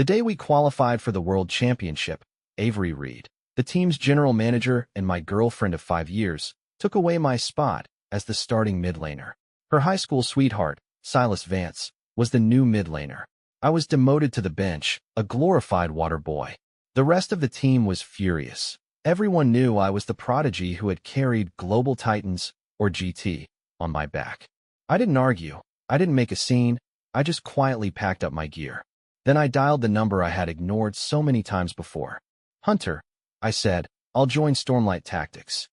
The day we qualified for the World Championship, Avery Reed, the team's general manager and my girlfriend of 5 years, took away my spot as the starting mid laner. Her high school sweetheart, Silas Vance, was the new mid laner. I was demoted to the bench, a glorified water boy. The rest of the team was furious. Everyone knew I was the prodigy who had carried Global Titans, or GT, on my back. I didn't argue. I didn't make a scene. I just quietly packed up my gear. Then I dialed the number I had ignored so many times before. "Hunter," I said, "I'll join Stormlight Tactics."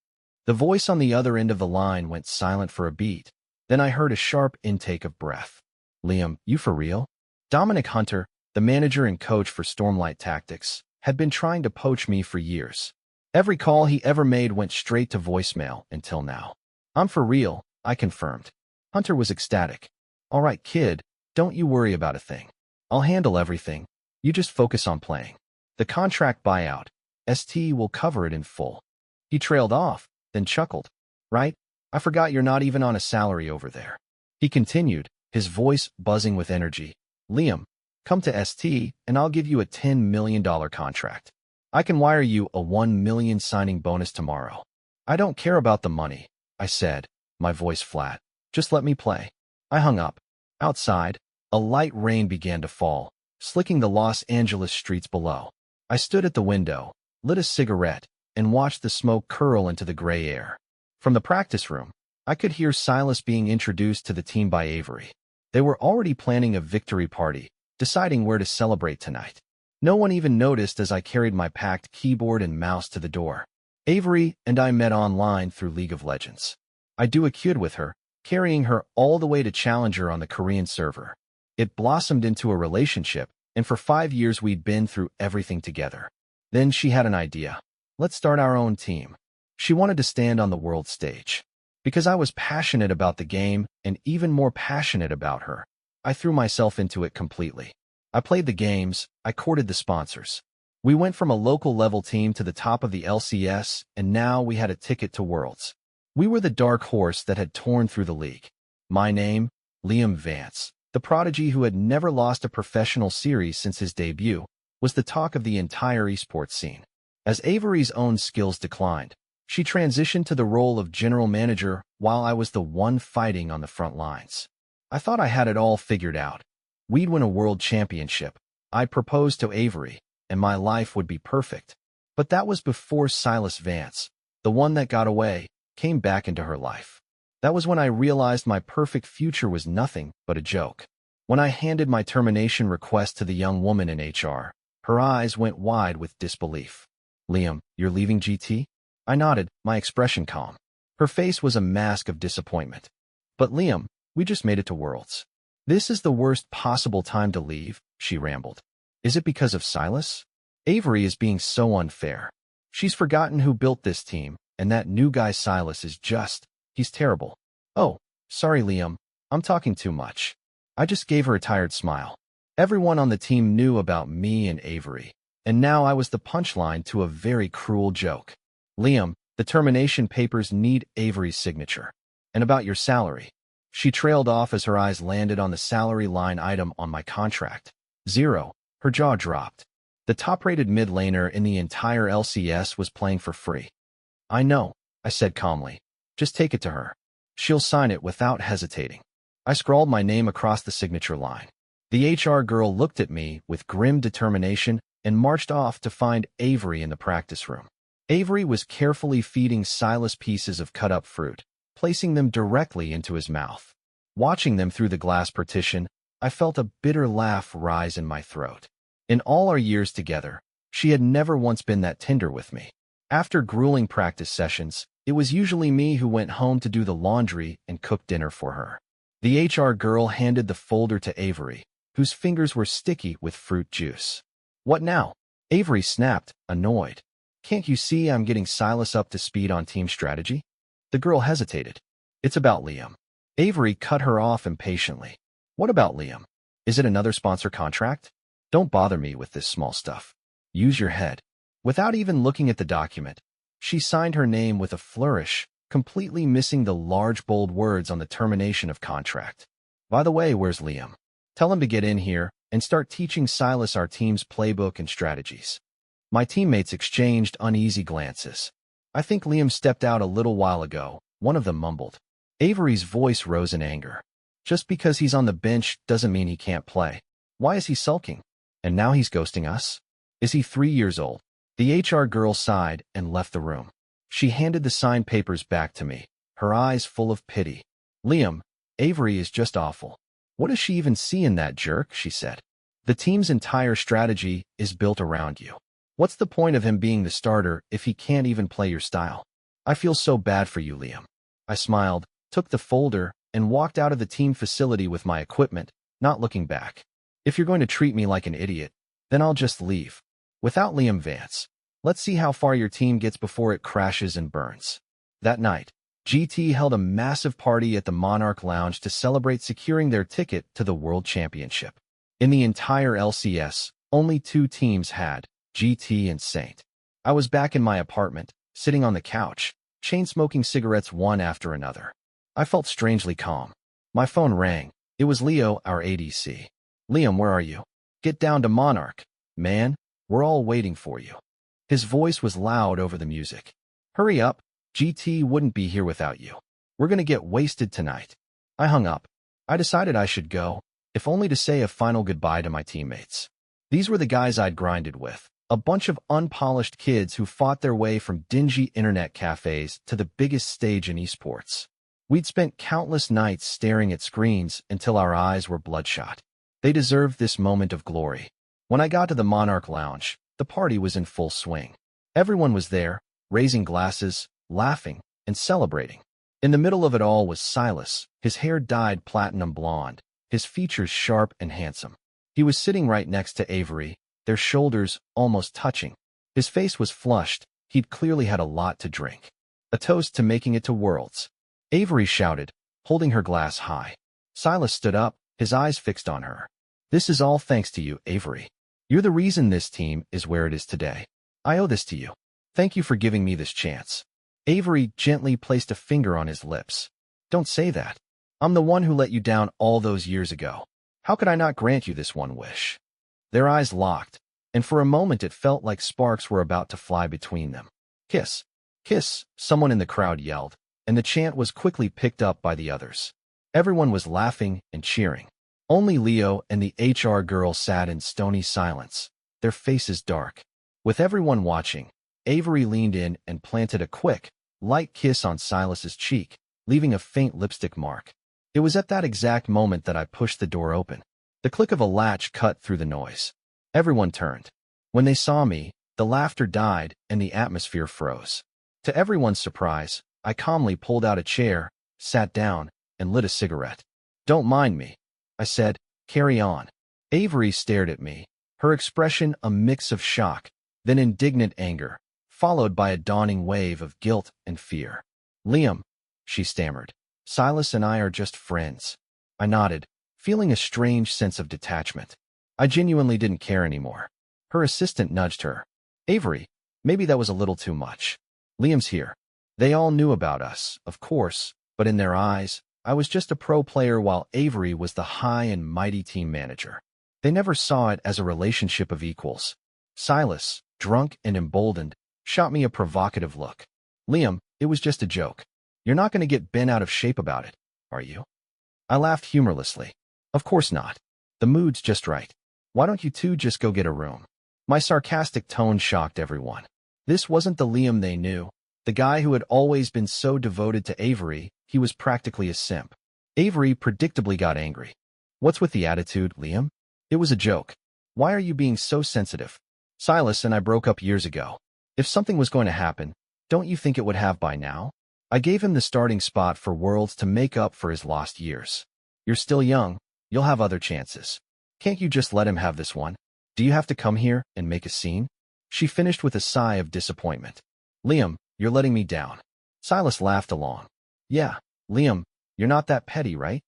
The voice on the other end of the line went silent for a beat. Then I heard a sharp intake of breath. "Liam, you for real?" Dominic Hunter, the manager and coach for Stormlight Tactics, had been trying to poach me for years. Every call he ever made went straight to voicemail until now. "I'm for real," I confirmed. Hunter was ecstatic. "All right, kid, don't you worry about a thing. I'll handle everything. You just focus on playing. The contract buyout, ST will cover it in full." He trailed off, then chuckled. "Right? I forgot you're not even on a salary over there." He continued, his voice buzzing with energy. "Liam, come to ST and I'll give you a $10 million contract. I can wire you a $1 million signing bonus tomorrow." "I don't care about the money," I said, my voice flat. "Just let me play." I hung up. Outside, a light rain began to fall, slicking the Los Angeles streets below. I stood at the window, lit a cigarette, and watched the smoke curl into the gray air. From the practice room, I could hear Silas being introduced to the team by Avery. They were already planning a victory party, deciding where to celebrate tonight. No one even noticed as I carried my packed keyboard and mouse to the door. Avery and I met online through League of Legends. I duo-queued with her, carrying her all the way to Challenger on the Korean server. It blossomed into a relationship, and for 5 years we'd been through everything together. Then she had an idea. "Let's start our own team." She wanted to stand on the world stage. Because I was passionate about the game and even more passionate about her, I threw myself into it completely. I played the games, I courted the sponsors. We went from a local level team to the top of the LCS, and now we had a ticket to Worlds. We were the dark horse that had torn through the league. My name, Liam Vance, the prodigy who had never lost a professional series since his debut, was the talk of the entire esports scene. As Avery's own skills declined, she transitioned to the role of general manager while I was the one fighting on the front lines. I thought I had it all figured out. We'd win a world championship. I'd propose to Avery, and my life would be perfect. But that was before Silas Vance, the one that got away, came back into her life. That was when I realized my perfect future was nothing but a joke. When I handed my termination request to the young woman in HR, her eyes went wide with disbelief. "Liam, you're leaving GT?" I nodded, my expression calm. Her face was a mask of disappointment. "But Liam, we just made it to Worlds." "This is the worst possible time to leave," she rambled. "Is it because of Silas? Avery is being so unfair. She's forgotten who built this team, and that new guy Silas is he's terrible." "Oh, sorry Liam, I'm talking too much." I just gave her a tired smile. Everyone on the team knew about me and Avery, and now I was the punchline to a very cruel joke. "Liam, the termination papers need Avery's signature. And about your salary." She trailed off as her eyes landed on the salary line item on my contract. 0. Her jaw dropped. The top-rated mid laner in the entire LCS was playing for free. "I know," I said calmly. "Just take it to her. She'll sign it without hesitating." I scrawled my name across the signature line. The HR girl looked at me with grim determination and marched off to find Avery in the practice room. Avery was carefully feeding Silas pieces of cut-up fruit, placing them directly into his mouth. Watching them through the glass partition, I felt a bitter laugh rise in my throat. In all our years together, she had never once been that tender with me. After grueling practice sessions, it was usually me who went home to do the laundry and cook dinner for her. The HR girl handed the folder to Avery, whose fingers were sticky with fruit juice. "What now?" Avery snapped, annoyed. "Can't you see I'm getting Silas up to speed on team strategy?" The girl hesitated. "It's about Liam." Avery cut her off impatiently. "What about Liam? Is it another sponsor contract? Don't bother me with this small stuff. Use your head." Without even looking at the document, she signed her name with a flourish, completely missing the large bold words on the termination of contract. "By the way, where's Liam? Tell him to get in here, and start teaching Silas our team's playbook and strategies. My teammates exchanged uneasy glances. I think Liam stepped out a little while ago, one of them mumbled. Avery's voice rose in anger. Just because he's on the bench doesn't mean he can't play. Why is he sulking? And now he's ghosting us? Is he 3 years old? The HR girl sighed and left the room. She handed the signed papers back to me, her eyes full of pity. Liam, Avery is just awful. What does she even see in that jerk? She said. The team's entire strategy is built around you. What's the point of him being the starter if he can't even play your style? I feel so bad for you, Liam. I smiled, took the folder, and walked out of the team facility with my equipment, not looking back. If you're going to treat me like an idiot, then I'll just leave. Without Liam Vance. Let's see how far your team gets before it crashes and burns. That night, GT held a massive party at the Monarch Lounge to celebrate securing their ticket to the World Championship. In the entire LCS, only 2 teams had, GT and Saint. I was back in my apartment, sitting on the couch, chain-smoking cigarettes one after another. I felt strangely calm. My phone rang. It was Leo, our ADC. Liam, where are you? Get down to Monarch. Man, we're all waiting for you. His voice was loud over the music. Hurry up, GT wouldn't be here without you. We're gonna get wasted tonight. I hung up. I decided I should go, if only to say a final goodbye to my teammates. These were the guys I'd grinded with, a bunch of unpolished kids who fought their way from dingy internet cafes to the biggest stage in esports. We'd spent countless nights staring at screens until our eyes were bloodshot. They deserved this moment of glory. When I got to the Monarch Lounge, the party was in full swing. Everyone was there, raising glasses, laughing, and celebrating. In the middle of it all was Silas, his hair dyed platinum blonde, his features sharp and handsome. He was sitting right next to Avery, their shoulders almost touching. His face was flushed. He'd clearly had a lot to drink. A toast to making it to Worlds. Avery shouted, holding her glass high. Silas stood up, his eyes fixed on her. This is all thanks to you, Avery. You're the reason this team is where it is today. I owe this to you. Thank you for giving me this chance. Avery gently placed a finger on his lips. Don't say that. I'm the one who let you down all those years ago. How could I not grant you this one wish? Their eyes locked, and for a moment it felt like sparks were about to fly between them. Kiss. Kiss, someone in the crowd yelled, and the chant was quickly picked up by the others. Everyone was laughing and cheering. Only Leo and the HR girl sat in stony silence, their faces dark. With everyone watching, Avery leaned in and planted a quick, light kiss on Silas's cheek, leaving a faint lipstick mark. It was at that exact moment that I pushed the door open. The click of a latch cut through the noise. Everyone turned. When they saw me, the laughter died and the atmosphere froze. To everyone's surprise, I calmly pulled out a chair, sat down, and lit a cigarette. Don't mind me, I said. Carry on. Avery stared at me, her expression a mix of shock, then indignant anger, followed by a dawning wave of guilt and fear. Liam, she stammered. Silas and I are just friends. I nodded, feeling a strange sense of detachment. I genuinely didn't care anymore. Her assistant nudged her. Avery, maybe that was a little too much. Liam's here. They all knew about us, of course, but in their eyes, I was just a pro player while Avery was the high and mighty team manager. They never saw it as a relationship of equals. Silas, drunk and emboldened, shot me a provocative look. Liam, it was just a joke. You're not going to get bent out of shape about it, are you? I laughed humorlessly. Of course not. The mood's just right. Why don't you two just go get a room? My sarcastic tone shocked everyone. This wasn't the Liam they knew. The guy who had always been so devoted to Avery, he was practically a simp. Avery predictably got angry. What's with the attitude, Liam? It was a joke. Why are you being so sensitive? Silas and I broke up years ago. If something was going to happen, don't you think it would have by now? I gave him the starting spot for Worlds to make up for his lost years. You're still young. You'll have other chances. Can't you just let him have this one? Do you have to come here and make a scene? She finished with a sigh of disappointment. Liam, you're letting me down. Silas laughed along. Yeah, Liam, you're not that petty, right?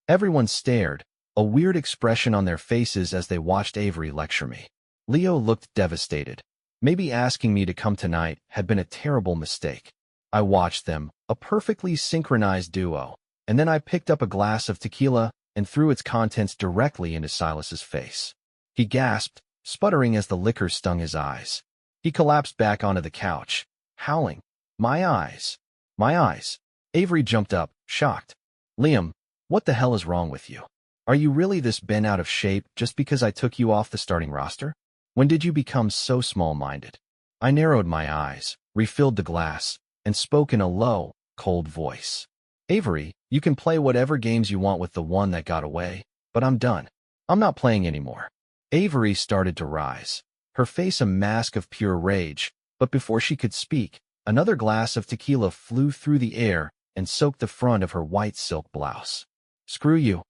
Everyone stared, a weird expression on their faces as they watched Avery lecture me. Leo looked devastated. Maybe asking me to come tonight had been a terrible mistake. I watched them, a perfectly synchronized duo, and then I picked up a glass of tequila and threw its contents directly into Silas's face. He gasped, sputtering as the liquor stung his eyes. He collapsed back onto the couch, howling, "My eyes! My eyes!" Avery jumped up, shocked. "Liam, what the hell is wrong with you? Are you really this bent out of shape just because I took you off the starting roster? When did you become so small-minded?" I narrowed my eyes, refilled the glass, and spoke in a low, cold voice. "Avery, you can play whatever games you want with the one that got away, but I'm done. I'm not playing anymore." Avery started to rise, her face a mask of pure rage, but before she could speak, another glass of tequila flew through the air and soaked the front of her white silk blouse. "Screw you,"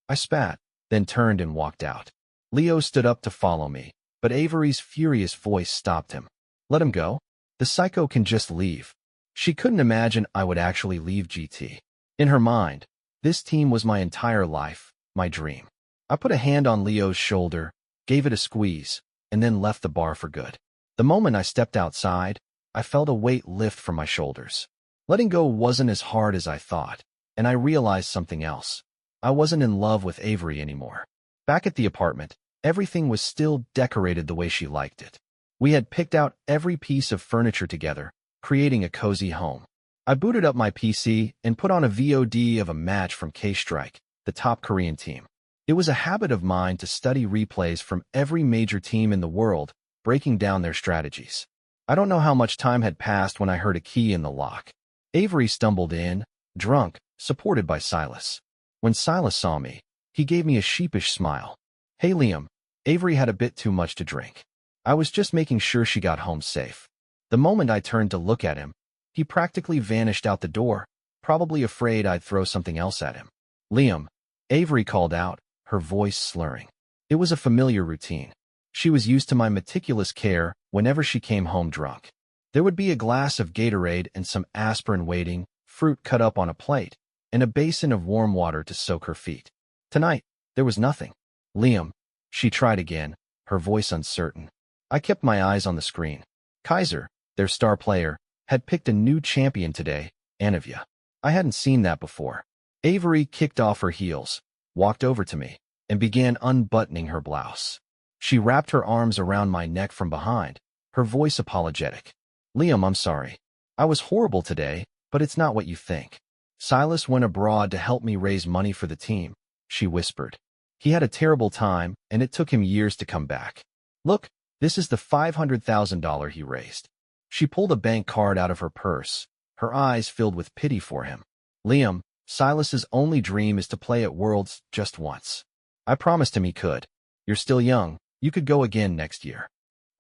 I spat, then turned and walked out. Leo stood up to follow me, but Avery's furious voice stopped him. "Let him go. The psycho can just leave." She couldn't imagine I would actually leave GT. In her mind, this team was my entire life, my dream. I put a hand on Leo's shoulder, gave it a squeeze, and then left the bar for good. The moment I stepped outside, I felt a weight lift from my shoulders. Letting go wasn't as hard as I thought, and I realized something else. I wasn't in love with Avery anymore. Back at the apartment, everything was still decorated the way she liked it. We had picked out every piece of furniture together, creating a cozy home. I booted up my PC and put on a VOD of a match from K-Strike, the top Korean team. It was a habit of mine to study replays from every major team in the world, breaking down their strategies. I don't know how much time had passed when I heard a key in the lock. Avery stumbled in, drunk, supported by Silas. When Silas saw me, he gave me a sheepish smile. "Hey Liam, Avery had a bit too much to drink. I was just making sure she got home safe." The moment I turned to look at him, he practically vanished out the door, probably afraid I'd throw something else at him. "Liam," Avery called out, her voice slurring. It was a familiar routine. She was used to my meticulous care whenever she came home drunk. There would be a glass of Gatorade and some aspirin waiting, fruit cut up on a plate, and a basin of warm water to soak her feet. Tonight, there was nothing. "Liam," she tried again, her voice uncertain. I kept my eyes on the screen. Kaiser, their star player, had picked a new champion today, Anivia. I hadn't seen that before. Avery kicked off her heels, walked over to me, and began unbuttoning her blouse. She wrapped her arms around my neck from behind, her voice apologetic. "Liam, I'm sorry. I was horrible today, but it's not what you think. Silas went abroad to help me raise money for the team," she whispered. "He had a terrible time, and it took him years to come back. Look, this is the $500,000 he raised." She pulled a bank card out of her purse, her eyes filled with pity for him. "Liam, Silas's only dream is to play at Worlds just once. I promised him he could. You're still young. You could go again next year."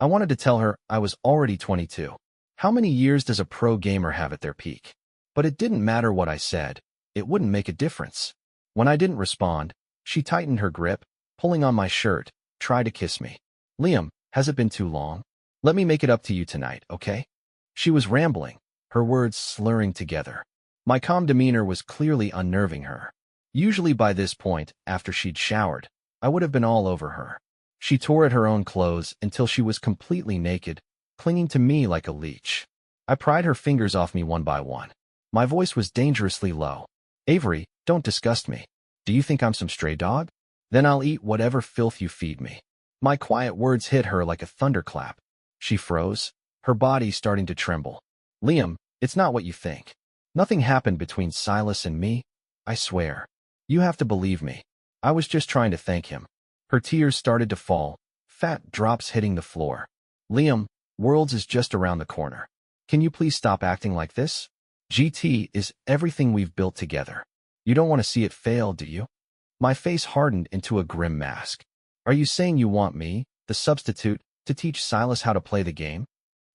I wanted to tell her I was already 22. How many years does a pro gamer have at their peak? But it didn't matter what I said. It wouldn't make a difference. When I didn't respond, she tightened her grip, pulling on my shirt, tried to kiss me. "Liam, has it been too long? Let me make it up to you tonight, okay?" She was rambling, her words slurring together. My calm demeanor was clearly unnerving her. Usually by this point, after she'd showered, I would have been all over her. She tore at her own clothes until she was completely naked, clinging to me like a leech. I pried her fingers off me one by one. My voice was dangerously low. "Avery, don't disgust me. Do you think I'm some stray dog? Then I'll eat whatever filth you feed me." My quiet words hit her like a thunderclap. She froze, her body starting to tremble. "Liam, it's not what you think. Nothing happened between Silas and me. I swear. You have to believe me. I was just trying to thank him." Her tears started to fall, fat drops hitting the floor. "Liam, Worlds is just around the corner. Can you please stop acting like this? GT is everything we've built together. You don't want to see it fail, do you?" My face hardened into a grim mask. "Are you saying you want me, the substitute, to teach Silas how to play the game?"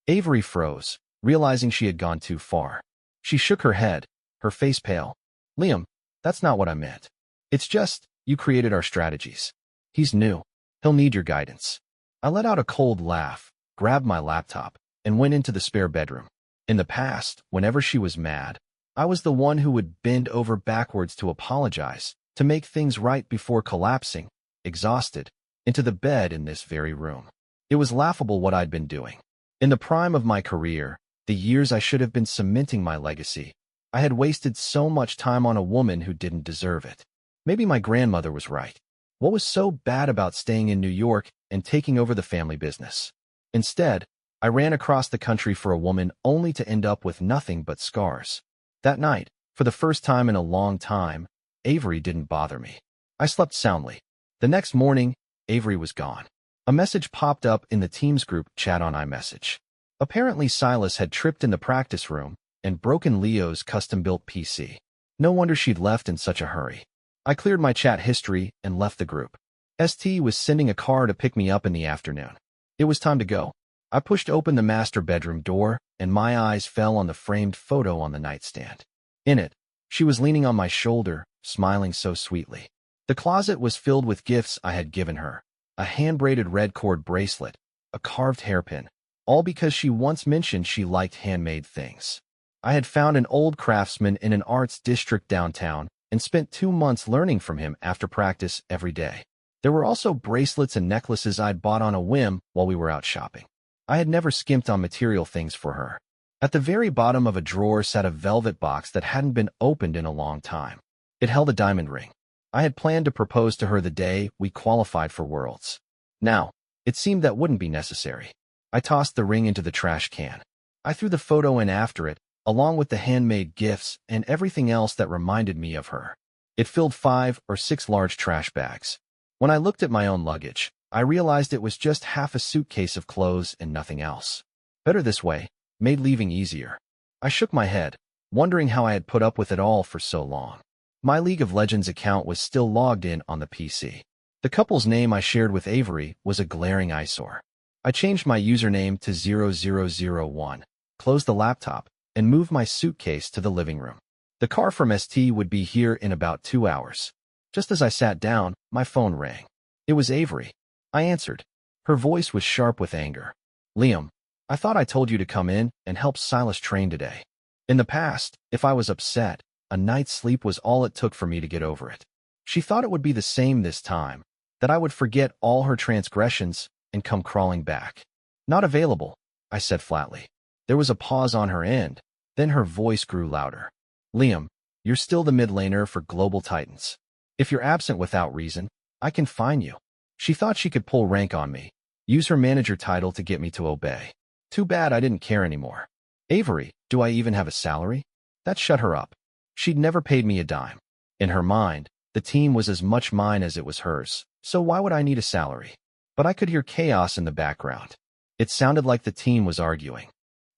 Avery froze, realizing she had gone too far. She shook her head, her face pale. "Liam, that's not what I meant. It's just, you created our strategies. He's new. He'll need your guidance." I let out a cold laugh, grabbed my laptop, and went into the spare bedroom. In the past, whenever she was mad, I was the one who would bend over backwards to apologize, to make things right before collapsing, exhausted, into the bed in this very room. It was laughable what I'd been doing. In the prime of my career, the years I should have been cementing my legacy, I had wasted so much time on a woman who didn't deserve it. Maybe my grandmother was right. What was so bad about staying in New York and taking over the family business? Instead, I ran across the country for a woman only to end up with nothing but scars. That night, for the first time in a long time, Avery didn't bother me. I slept soundly. The next morning, Avery was gone. A message popped up in the team's group chat on iMessage. Apparently Silas had tripped in the practice room and broken Leo's custom-built PC. No wonder she'd left in such a hurry. I cleared my chat history and left the group. ST was sending a car to pick me up in the afternoon. It was time to go. I pushed open the master bedroom door, and my eyes fell on the framed photo on the nightstand. In it, she was leaning on my shoulder, smiling so sweetly. The closet was filled with gifts I had given her. A hand-braided red cord bracelet, a carved hairpin, all because she once mentioned she liked handmade things. I had found an old craftsman in an arts district downtown and spent 2 months learning from him after practice every day. There were also bracelets and necklaces I'd bought on a whim while we were out shopping. I had never skimped on material things for her. At the very bottom of a drawer sat a velvet box that hadn't been opened in a long time. It held a diamond ring. I had planned to propose to her the day we qualified for Worlds. Now, it seemed that wouldn't be necessary. I tossed the ring into the trash can. I threw the photo in after it, along with the handmade gifts and everything else that reminded me of her. It filled 5 or 6 large trash bags. When I looked at my own luggage, I realized it was just half a suitcase of clothes and nothing else. Better this way, made leaving easier. I shook my head, wondering how I had put up with it all for so long. My League of Legends account was still logged in on the PC. The couple's name I shared with Avery was a glaring eyesore. I changed my username to 0001, closed the laptop, and moved my suitcase to the living room. The car from ST would be here in about 2 hours. Just as I sat down, my phone rang. It was Avery. I answered. Her voice was sharp with anger. Liam, I thought I told you to come in and help Silas train today. In the past, if I was upset, a night's sleep was all it took for me to get over it. She thought it would be the same this time, that I would forget all her transgressions and come crawling back. Not available, I said flatly. There was a pause on her end, then her voice grew louder. Liam, you're still the mid laner for Global Titans. If you're absent without reason, I can fine you. She thought she could pull rank on me, use her manager title to get me to obey. Too bad I didn't care anymore. Avery, do I even have a salary? That shut her up. She'd never paid me a dime. In her mind, the team was as much mine as it was hers, so why would I need a salary? But I could hear chaos in the background. It sounded like the team was arguing.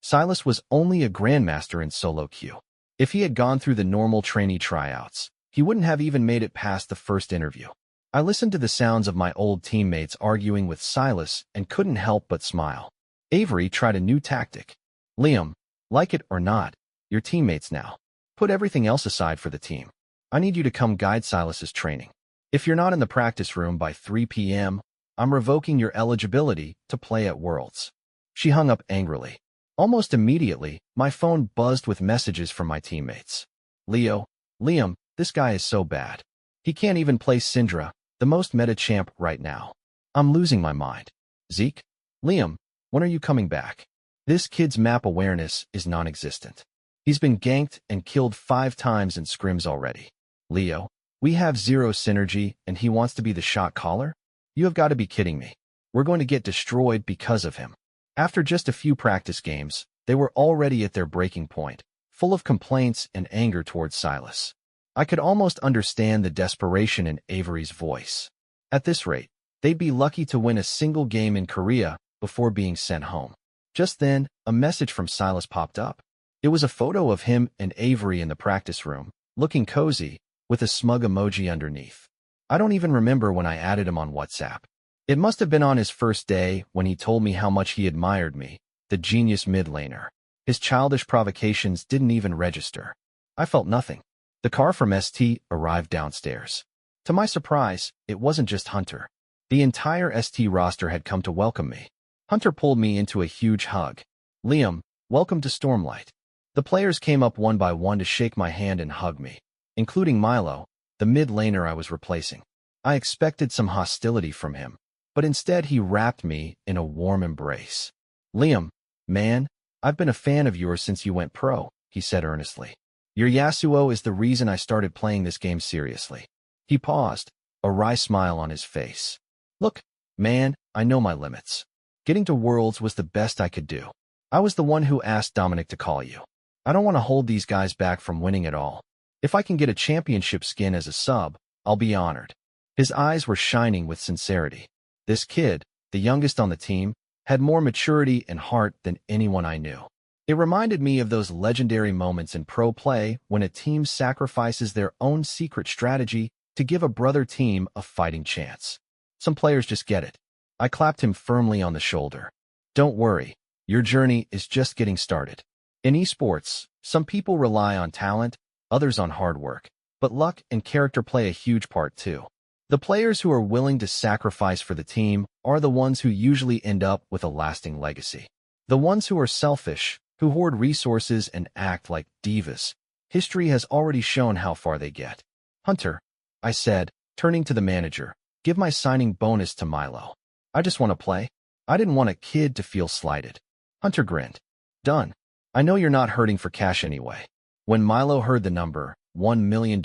Silas was only a grandmaster in solo queue. If he had gone through the normal trainee tryouts, he wouldn't have even made it past the first interview. I listened to the sounds of my old teammates arguing with Silas and couldn't help but smile. Avery tried a new tactic. Liam, like it or not, you're teammates now. Put everything else aside for the team. I need you to come guide Silas's training. If you're not in the practice room by 3 p.m., I'm revoking your eligibility to play at Worlds. She hung up angrily. Almost immediately, my phone buzzed with messages from my teammates. Liam, this guy is so bad. He can't even play Syndra, the most meta champ right now. I'm losing my mind. Zeke? Liam, when are you coming back? This kid's map awareness is non-existent. He's been ganked and killed 5 times in scrims already. Leo, we have 0 synergy and he wants to be the shot caller? You have got to be kidding me. We're going to get destroyed because of him. After just a few practice games, they were already at their breaking point, full of complaints and anger towards Silas. I could almost understand the desperation in Avery's voice. At this rate, they'd be lucky to win a single game in Korea before being sent home. Just then, a message from Silas popped up. It was a photo of him and Avery in the practice room, looking cozy, with a smug emoji underneath. I don't even remember when I added him on WhatsApp. It must have been on his first day when he told me how much he admired me, the genius mid laner. His childish provocations didn't even register. I felt nothing. The car from ST arrived downstairs. To my surprise, it wasn't just Hunter. The entire ST roster had come to welcome me. Hunter pulled me into a huge hug. Liam, welcome to Stormlight. The players came up one by one to shake my hand and hug me, including Milo, the mid laner I was replacing. I expected some hostility from him, but instead he wrapped me in a warm embrace. Liam, man, I've been a fan of yours since you went pro, he said earnestly. Your Yasuo is the reason I started playing this game seriously. He paused, a wry smile on his face. Look, man, I know my limits. Getting to Worlds was the best I could do. I was the one who asked Dominic to call you. I don't want to hold these guys back from winning at all. If I can get a championship skin as a sub, I'll be honored. His eyes were shining with sincerity. This kid, the youngest on the team, had more maturity and heart than anyone I knew. It reminded me of those legendary moments in pro play when a team sacrifices their own secret strategy to give a brother team a fighting chance. Some players just get it. I clapped him firmly on the shoulder. Don't worry, your journey is just getting started. In esports, some people rely on talent, others on hard work, but luck and character play a huge part too. The players who are willing to sacrifice for the team are the ones who usually end up with a lasting legacy. The ones who are selfish, who hoard resources and act like divas, history has already shown how far they get. Hunter, I said, turning to the manager, give my signing bonus to Milo. I just want to play. I didn't want a kid to feel slighted. Hunter grinned. Done. I know you're not hurting for cash anyway. When Milo heard the number, $1 million,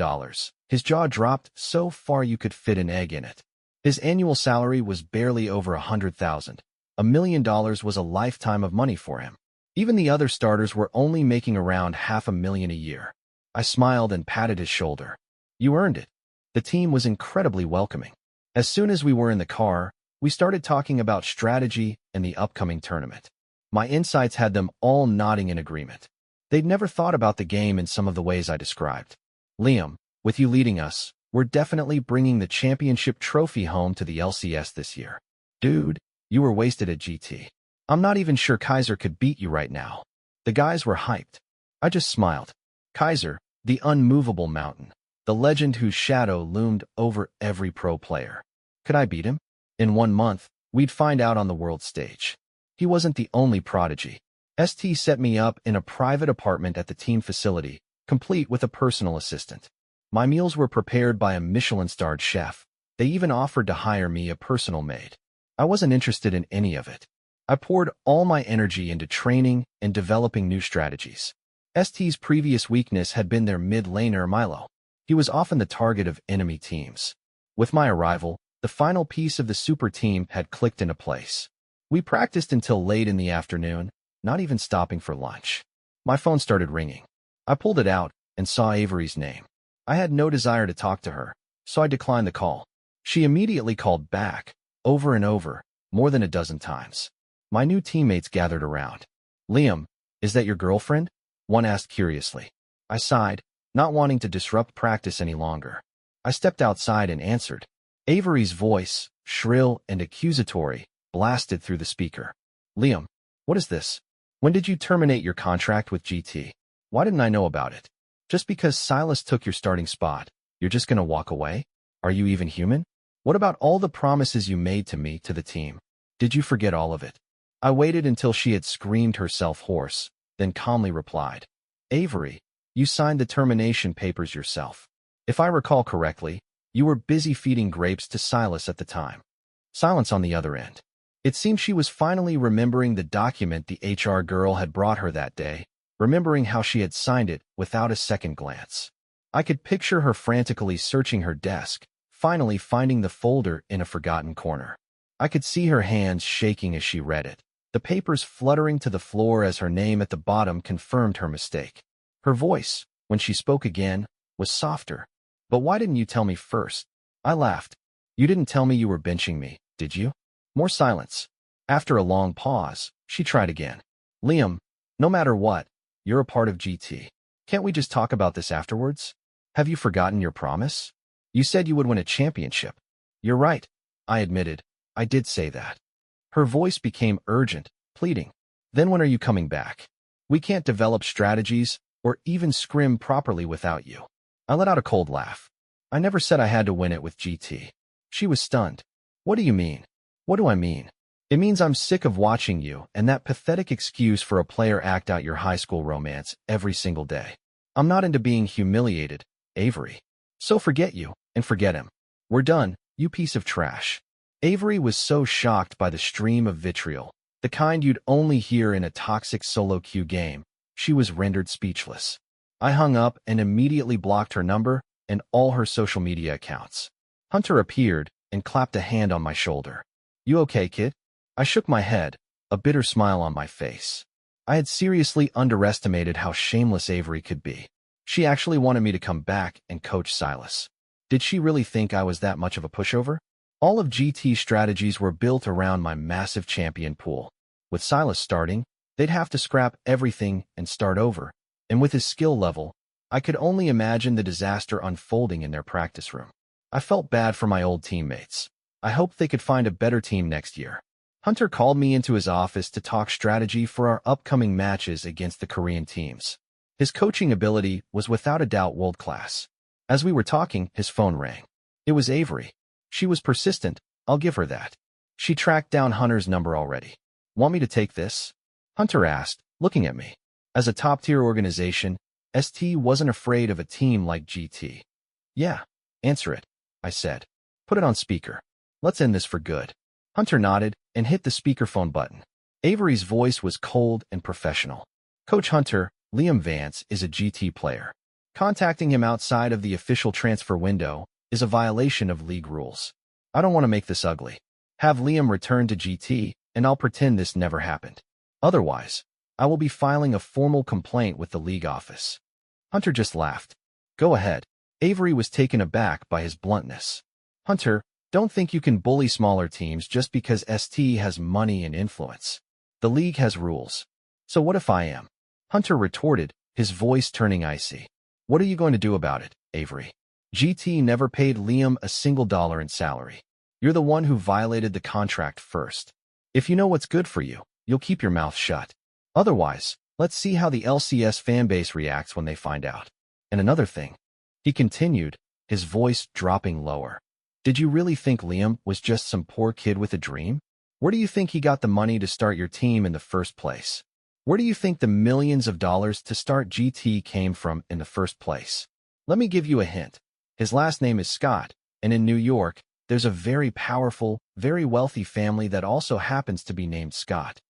his jaw dropped so far you could fit an egg in it. His annual salary was barely over $100,000. $1 million was a lifetime of money for him. Even the other starters were only making around $500,000 a year. I smiled and patted his shoulder. You earned it. The team was incredibly welcoming. As soon as we were in the car, we started talking about strategy and the upcoming tournament. My insights had them all nodding in agreement. They'd never thought about the game in some of the ways I described. Liam, with you leading us, we're definitely bringing the championship trophy home to the LCS this year. Dude, you were wasted at GT. I'm not even sure Kaiser could beat you right now. The guys were hyped. I just smiled. Kaiser, the unmovable mountain, the legend whose shadow loomed over every pro player. Could I beat him? In 1 month, we'd find out on the world stage. He wasn't the only prodigy. ST set me up in a private apartment at the team facility, complete with a personal assistant. My meals were prepared by a Michelin-starred chef. They even offered to hire me a personal maid. I wasn't interested in any of it. I poured all my energy into training and developing new strategies. ST's previous weakness had been their mid-laner Milo. He was often the target of enemy teams. With my arrival, the final piece of the super team had clicked into place. We practiced until late in the afternoon, not even stopping for lunch. My phone started ringing. I pulled it out and saw Avery's name. I had no desire to talk to her, so I declined the call. She immediately called back, over and over, more than a dozen times. My new teammates gathered around. Liam, is that your girlfriend? One asked curiously. I sighed, not wanting to disrupt practice any longer. I stepped outside and answered. Avery's voice, shrill and accusatory, blasted through the speaker. Liam, what is this? When did you terminate your contract with GT? Why didn't I know about it? Just because Silas took your starting spot, you're just gonna walk away? Are you even human? What about all the promises you made to me, to the team? Did you forget all of it? I waited until she had screamed herself hoarse, then calmly replied. Avery, you signed the termination papers yourself. If I recall correctly, you were busy feeding grapes to Silas at the time. Silence on the other end. It seemed she was finally remembering the document the HR girl had brought her that day, remembering how she had signed it without a second glance. I could picture her frantically searching her desk, finally finding the folder in a forgotten corner. I could see her hands shaking as she read it, the papers fluttering to the floor as her name at the bottom confirmed her mistake. Her voice, when she spoke again, was softer. But why didn't you tell me first? I laughed. You didn't tell me you were benching me, did you? More silence. After a long pause, she tried again. Liam, no matter what, you're a part of GT. Can't we just talk about this afterwards? Have you forgotten your promise? You said you would win a championship. You're right, I admitted. I did say that. Her voice became urgent, pleading. Then when are you coming back? We can't develop strategies or even scrim properly without you. I let out a cold laugh. I never said I had to win it with GT. She was stunned. What do you mean? What do I mean? It means I'm sick of watching you and that pathetic excuse for a player act out your high school romance every single day. I'm not into being humiliated, Avery. So forget you, and forget him. We're done, you piece of trash. Avery was so shocked by the stream of vitriol, the kind you'd only hear in a toxic solo queue game, she was rendered speechless. I hung up and immediately blocked her number and all her social media accounts. Hunter appeared and clapped a hand on my shoulder. "You okay, kid?" I shook my head, a bitter smile on my face. I had seriously underestimated how shameless Avery could be. She actually wanted me to come back and coach Silas. Did she really think I was that much of a pushover? All of GT's strategies were built around my massive champion pool. With Silas starting, they'd have to scrap everything and start over, and with his skill level, I could only imagine the disaster unfolding in their practice room. I felt bad for my old teammates. I hoped they could find a better team next year. Hunter called me into his office to talk strategy for our upcoming matches against the Korean teams. His coaching ability was without a doubt world-class. As we were talking, his phone rang. It was Avery. She was persistent, I'll give her that. She tracked down Hunter's number already. "Want me to take this?" Hunter asked, looking at me. As a top-tier organization, ST wasn't afraid of a team like GT. "Yeah, answer it," I said. "Put it on speaker. Let's end this for good." Hunter nodded and hit the speakerphone button. Avery's voice was cold and professional. "Coach Hunter, Liam Vance is a GT player. Contacting him outside of the official transfer window is a violation of league rules. I don't want to make this ugly. Have Liam return to GT, and I'll pretend this never happened. Otherwise, I will be filing a formal complaint with the league office." Hunter just laughed. "Go ahead." Avery was taken aback by his bluntness. "Hunter, don't think you can bully smaller teams just because ST has money and influence. The league has rules. So what if I am?" Hunter retorted, his voice turning icy. "What are you going to do about it, Avery? GT never paid Liam a single dollar in salary. You're the one who violated the contract first. If you know what's good for you, you'll keep your mouth shut. Otherwise, let's see how the LCS fanbase reacts when they find out. And another thing," he continued, his voice dropping lower. "Did you really think Liam was just some poor kid with a dream? Where do you think he got the money to start your team in the first place? Where do you think the millions of dollars to start GT came from in the first place? Let me give you a hint. His last name is Scott, and in New York, there's a very powerful, very wealthy family that also happens to be named Scott."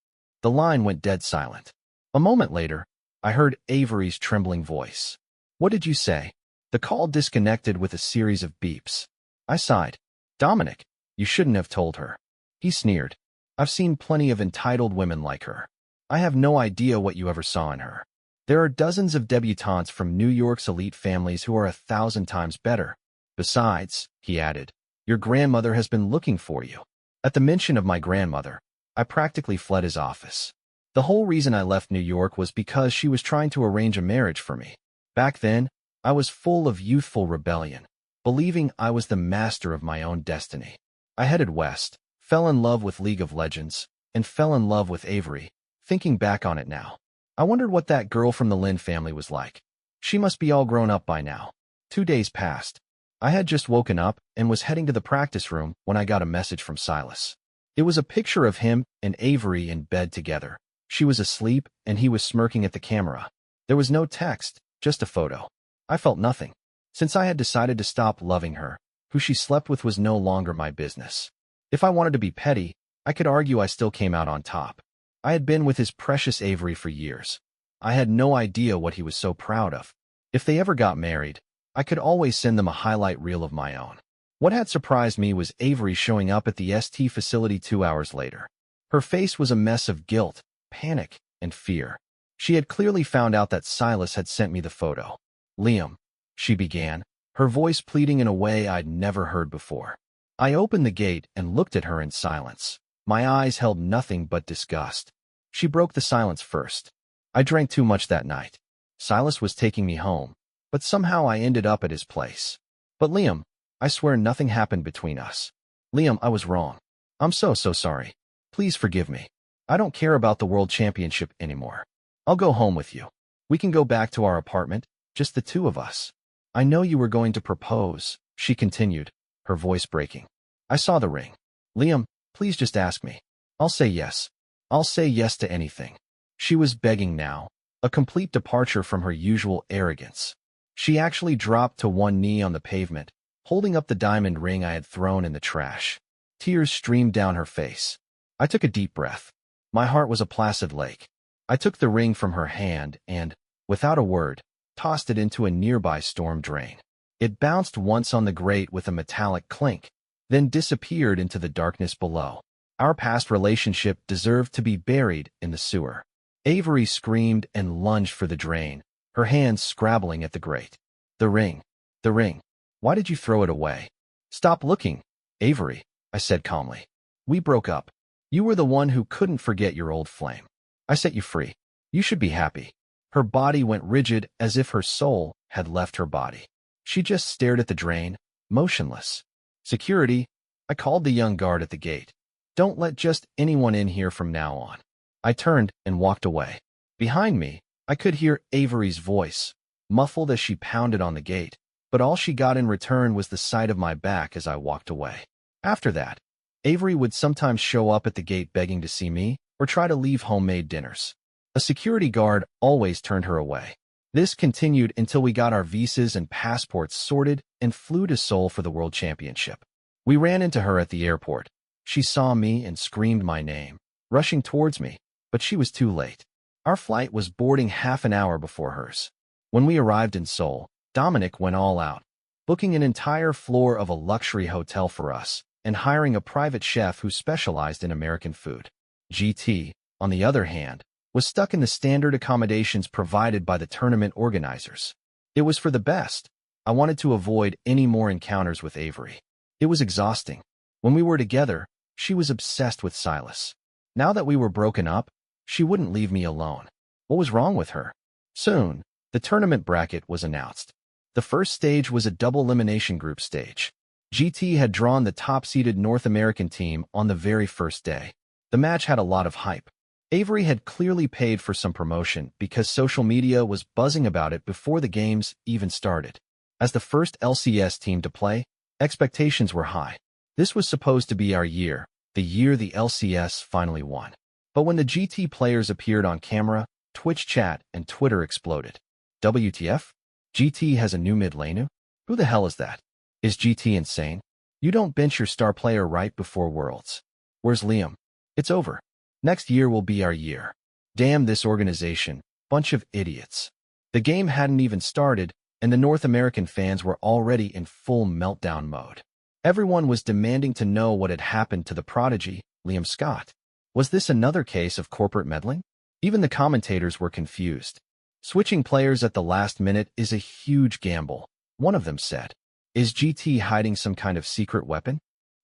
The line went dead silent. A moment later, I heard Avery's trembling voice. "What did you say?" The call disconnected with a series of beeps. I sighed. "Dominic, you shouldn't have told her." He sneered. "I've seen plenty of entitled women like her. I have no idea what you ever saw in her. There are dozens of debutantes from New York's elite families who are 1,000 times better. Besides," he added, "your grandmother has been looking for you." At the mention of my grandmother, I practically fled his office. The whole reason I left New York was because she was trying to arrange a marriage for me. Back then, I was full of youthful rebellion, believing I was the master of my own destiny. I headed west, fell in love with League of Legends, and fell in love with Avery. Thinking back on it now, I wondered what that girl from the Lin family was like. She must be all grown up by now. 2 days passed. I had just woken up and was heading to the practice room when I got a message from Silas. It was a picture of him and Avery in bed together. She was asleep and he was smirking at the camera. There was no text, just a photo. I felt nothing. Since I had decided to stop loving her, who she slept with was no longer my business. If I wanted to be petty, I could argue I still came out on top. I had been with his precious Avery for years. I had no idea what he was so proud of. If they ever got married, I could always send them a highlight reel of my own. What had surprised me was Avery showing up at the ST facility 2 hours later. Her face was a mess of guilt, panic, and fear. She had clearly found out that Silas had sent me the photo. "Liam," she began, her voice pleading in a way I'd never heard before. I opened the gate and looked at her in silence. My eyes held nothing but disgust. She broke the silence first. "I drank too much that night. Silas was taking me home, but somehow I ended up at his place. But Liam, I swear nothing happened between us. Liam, I was wrong. I'm so sorry. Please forgive me. I don't care about the World Championship anymore. I'll go home with you. We can go back to our apartment, just the two of us." "I know you were going to propose," she continued, her voice breaking. "I saw the ring. Liam, please just ask me. I'll say yes. I'll say yes to anything." She was begging now, a complete departure from her usual arrogance. She actually dropped to one knee on the pavement, holding up the diamond ring I had thrown in the trash. Tears streamed down her face. I took a deep breath. My heart was a placid lake. I took the ring from her hand and, without a word, tossed it into a nearby storm drain. It bounced once on the grate with a metallic clink, then disappeared into the darkness below. Our past relationship deserved to be buried in the sewer. Avery screamed and lunged for the drain, her hands scrabbling at the grate. The ring. The ring. Why did you throw it away? Stop looking, Avery, I said calmly. We broke up. You were the one who couldn't forget your old flame. I set you free. You should be happy. Her body went rigid as if her soul had left her body. She just stared at the drain, motionless. Security, I called the young guard at the gate. Don't let just anyone in here from now on. I turned and walked away. Behind me, I could hear Avery's voice, muffled as she pounded on the gate, but all she got in return was the sight of my back as I walked away. After that, Avery would sometimes show up at the gate begging to see me or try to leave homemade dinners. A security guard always turned her away. This continued until we got our visas and passports sorted and flew to Seoul for the World Championship. We ran into her at the airport. She saw me and screamed my name, rushing towards me, but she was too late. Our flight was boarding half an hour before hers. When we arrived in Seoul, Dominic went all out, booking an entire floor of a luxury hotel for us and hiring a private chef who specialized in American food. GT, on the other hand, was stuck in the standard accommodations provided by the tournament organizers. It was for the best. I wanted to avoid any more encounters with Avery. It was exhausting. When we were together, she was obsessed with Silas. Now that we were broken up, she wouldn't leave me alone. What was wrong with her? Soon, the tournament bracket was announced. The first stage was a double elimination group stage. GT had drawn the top-seeded North American team on the very first day. The match had a lot of hype. Avery had clearly paid for some promotion because social media was buzzing about it before the games even started. As the first LCS team to play, expectations were high. This was supposed to be our year, the year the LCS finally won. But when the GT players appeared on camera, Twitch chat and Twitter exploded. WTF? GT has a new mid laner? Who the hell is that? Is GT insane? You don't bench your star player right before Worlds. Where's Liam? It's over. Next year will be our year. Damn this organization, bunch of idiots. The game hadn't even started, and the North American fans were already in full meltdown mode. Everyone was demanding to know what had happened to the prodigy, Liam Scott. Was this another case of corporate meddling? Even the commentators were confused. Switching players at the last minute is a huge gamble, one of them said. Is GT hiding some kind of secret weapon?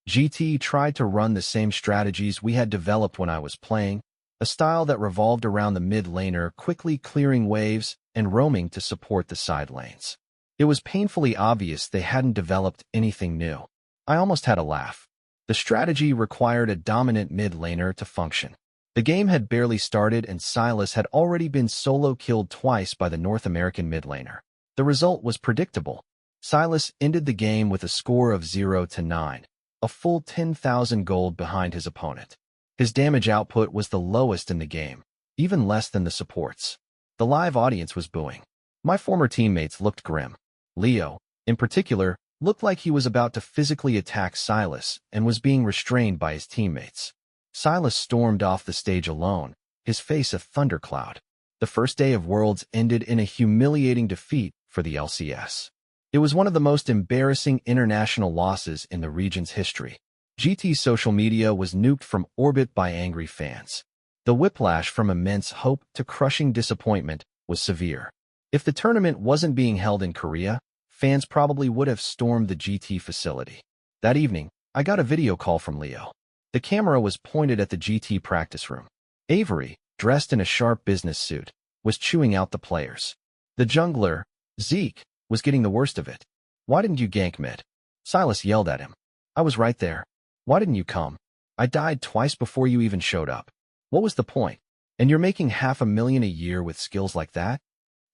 GT tried to run the same strategies we had developed when I was playing, a style that revolved around the mid laner, quickly clearing waves and roaming to support the side lanes. It was painfully obvious they hadn't developed anything new. I almost had a laugh. The strategy required a dominant mid laner to function. The game had barely started and Silas had already been solo killed twice by the North American mid laner. The result was predictable. Silas ended the game with a score of 0-9, a full 10,000 gold behind his opponent. His damage output was the lowest in the game, even less than the supports. The live audience was booing. My former teammates looked grim. Leo, in particular, looked like he was about to physically attack Silas and was being restrained by his teammates. Silas stormed off the stage alone, his face a thundercloud. The first day of Worlds ended in a humiliating defeat for the LCS. It was one of the most embarrassing international losses in the region's history. GT's social media was nuked from orbit by angry fans. The whiplash from immense hope to crushing disappointment was severe. If the tournament wasn't being held in Korea, fans probably would have stormed the GT facility. That evening, I got a video call from Leo. The camera was pointed at the GT practice room. Avery, dressed in a sharp business suit, was chewing out the players. The jungler, Zeke, was getting the worst of it. Why didn't you gank mid? Silas yelled at him. I was right there. Why didn't you come? I died twice before you even showed up. What was the point? And you're making $500,000 a year with skills like that?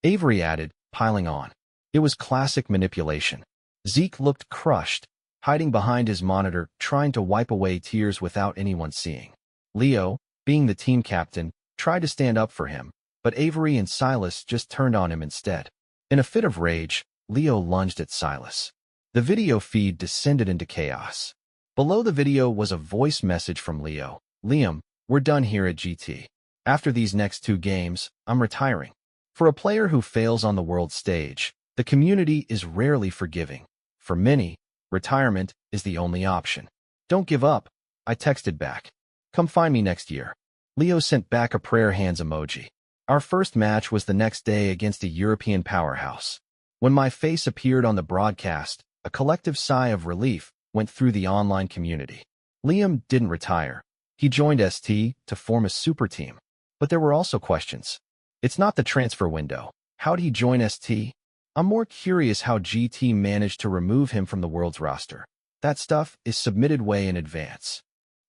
Avery added, piling on. It was classic manipulation. Zeke looked crushed, hiding behind his monitor, trying to wipe away tears without anyone seeing. Leo, being the team captain, tried to stand up for him, but Avery and Silas just turned on him instead. In a fit of rage, Leo lunged at Silas. The video feed descended into chaos. Below the video was a voice message from Leo. Liam, we're done here at GT. After these next 2 games, I'm retiring. For a player who fails on the world stage, The community is rarely forgiving. For many, retirement is the only option. Don't give up, I texted back. Come find me next year. Leo sent back a prayer hands emoji. Our first match was the next day against a European powerhouse. When my face appeared on the broadcast, a collective sigh of relief went through the online community. Liam didn't retire. He joined ST to form a super team. But there were also questions. It's not the transfer window. How'd he join ST? I'm more curious how GT managed to remove him from the world's roster. That stuff is submitted way in advance.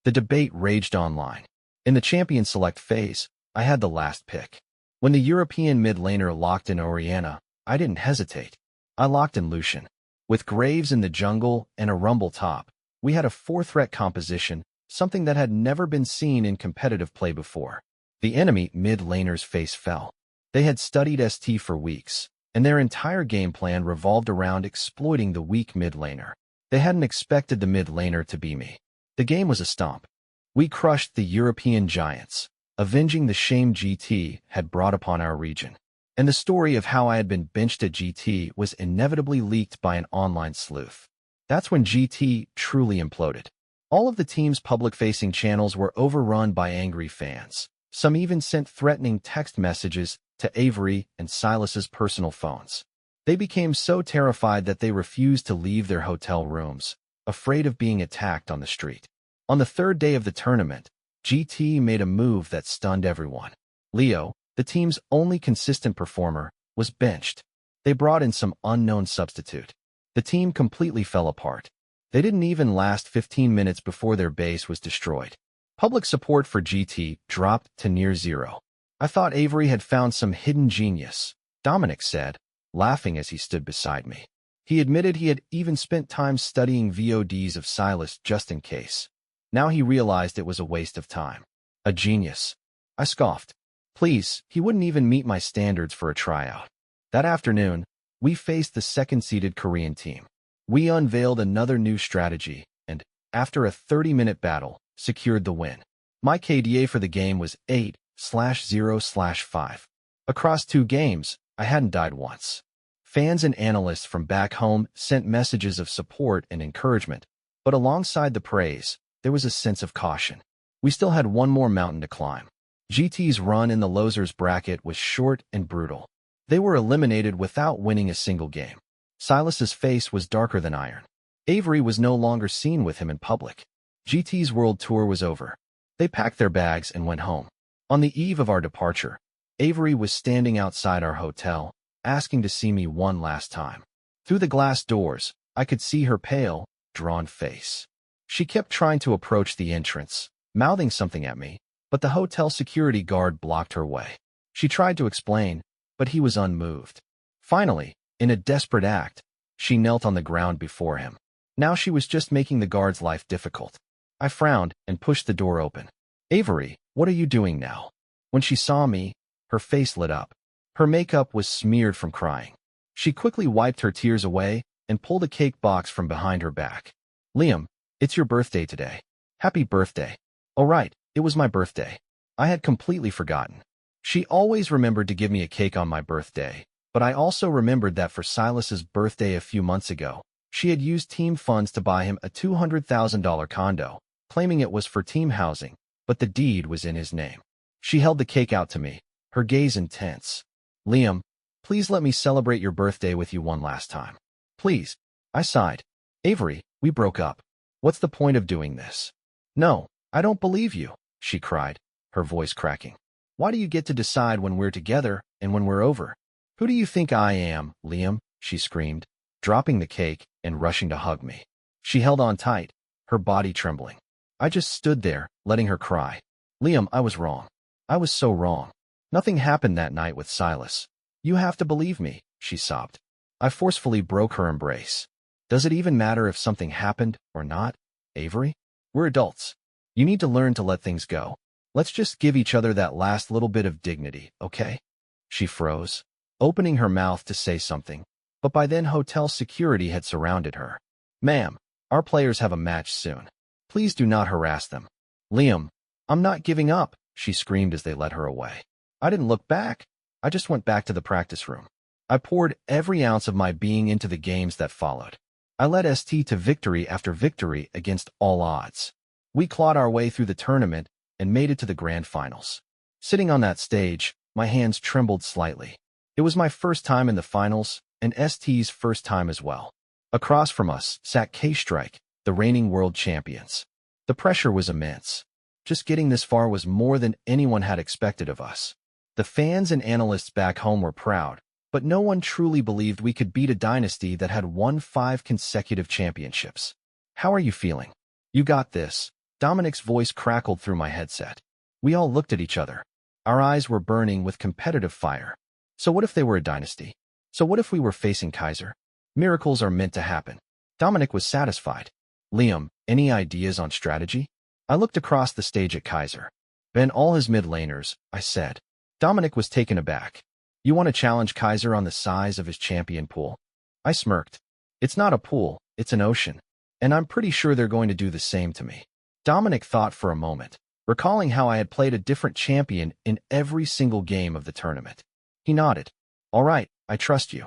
The debate raged online. In the champion select phase, I had the last pick. When the European mid laner locked in Oriana, I didn't hesitate. I locked in Lucian. With Graves in the jungle and a Rumble top, we had a 4-threat composition, something that had never been seen in competitive play before. The enemy mid laner's face fell. They had studied ST for weeks, and their entire game plan revolved around exploiting the weak mid laner. They hadn't expected the mid laner to be me. The game was a stomp. We crushed the European giants, avenging the shame GT had brought upon our region. And the story of how I had been benched at GT was inevitably leaked by an online sleuth. That's when GT truly imploded. All of the team's public-facing channels were overrun by angry fans. Some even sent threatening text messages to Avery and Silas's personal phones. They became so terrified that they refused to leave their hotel rooms, afraid of being attacked on the street. On the third day of the tournament, GT made a move that stunned everyone. Leo, the team's only consistent performer, was benched. They brought in some unknown substitute. The team completely fell apart. They didn't even last 15 minutes before their base was destroyed. Public support for GT dropped to near zero. I thought Avery had found some hidden genius, Dominic said, laughing as he stood beside me. He admitted he had even spent time studying VODs of Silas just in case. Now he realized it was a waste of time. A genius. I scoffed. Please, he wouldn't even meet my standards for a tryout. That afternoon, we faced the second-seeded Korean team. We unveiled another new strategy and, after a 30-minute battle, secured the win. My KDA for the game was 8/0/5. Across 2 games, I hadn't died once. Fans and analysts from back home sent messages of support and encouragement, but alongside the praise, there was a sense of caution. We still had one more mountain to climb. GT's run in the losers bracket was short and brutal. They were eliminated without winning a single game. Silas's face was darker than iron. Avery was no longer seen with him in public. GT's world tour was over. They packed their bags and went home. On the eve of our departure, Avery was standing outside our hotel, asking to see me one last time. Through the glass doors, I could see her pale, drawn face. She kept trying to approach the entrance, mouthing something at me, but the hotel security guard blocked her way. She tried to explain, but he was unmoved. Finally, in a desperate act, she knelt on the ground before him. Now she was just making the guard's life difficult. I frowned and pushed the door open. Avery, what are you doing now? When she saw me, her face lit up. Her makeup was smeared from crying. She quickly wiped her tears away and pulled a cake box from behind her back. Liam, it's your birthday today. Happy birthday. Oh right, it was my birthday. I had completely forgotten. She always remembered to give me a cake on my birthday, but I also remembered that for Silas's birthday a few months ago, she had used team funds to buy him a $200,000 condo, claiming it was for team housing, but the deed was in his name. She held the cake out to me, her gaze intense. Liam, please let me celebrate your birthday with you one last time. Please. I sighed. Avery, we broke up. What's the point of doing this? No, I don't believe you, she cried, her voice cracking. Why do you get to decide when we're together and when we're over? Who do you think I am, Liam? She screamed, dropping the cake and rushing to hug me. She held on tight, her body trembling. I just stood there, letting her cry. Liam, I was wrong. I was so wrong. Nothing happened that night with Silas. You have to believe me, she sobbed. I forcefully broke her embrace. Does it even matter if something happened or not, Avery? We're adults. You need to learn to let things go. Let's just give each other that last little bit of dignity, okay? She froze, opening her mouth to say something, but by then hotel security had surrounded her. Ma'am, our players have a match soon. Please do not harass them. Liam, I'm not giving up, she screamed as they led her away. I didn't look back. I just went back to the practice room. I poured every ounce of my being into the games that followed. I led ST to victory after victory against all odds. We clawed our way through the tournament and made it to the grand finals. Sitting on that stage, my hands trembled slightly. It was my first time in the finals, and ST's first time as well. Across from us sat K-Strike, the reigning world champions. The pressure was immense. Just getting this far was more than anyone had expected of us. The fans and analysts back home were proud, but no one truly believed we could beat a dynasty that had won 5 consecutive championships. How are you feeling? You got this. Dominic's voice crackled through my headset. We all looked at each other. Our eyes were burning with competitive fire. So what if they were a dynasty? So what if we were facing Kaiser? Miracles are meant to happen. Dominic was satisfied. Liam, any ideas on strategy? I looked across the stage at Kaiser. Ben all his mid laners, I said. Dominic was taken aback. You want to challenge Kaiser on the size of his champion pool? I smirked. It's not a pool, it's an ocean. And I'm pretty sure they're going to do the same to me. Dominic thought for a moment, recalling how I had played a different champion in every single game of the tournament. He nodded. All right, I trust you.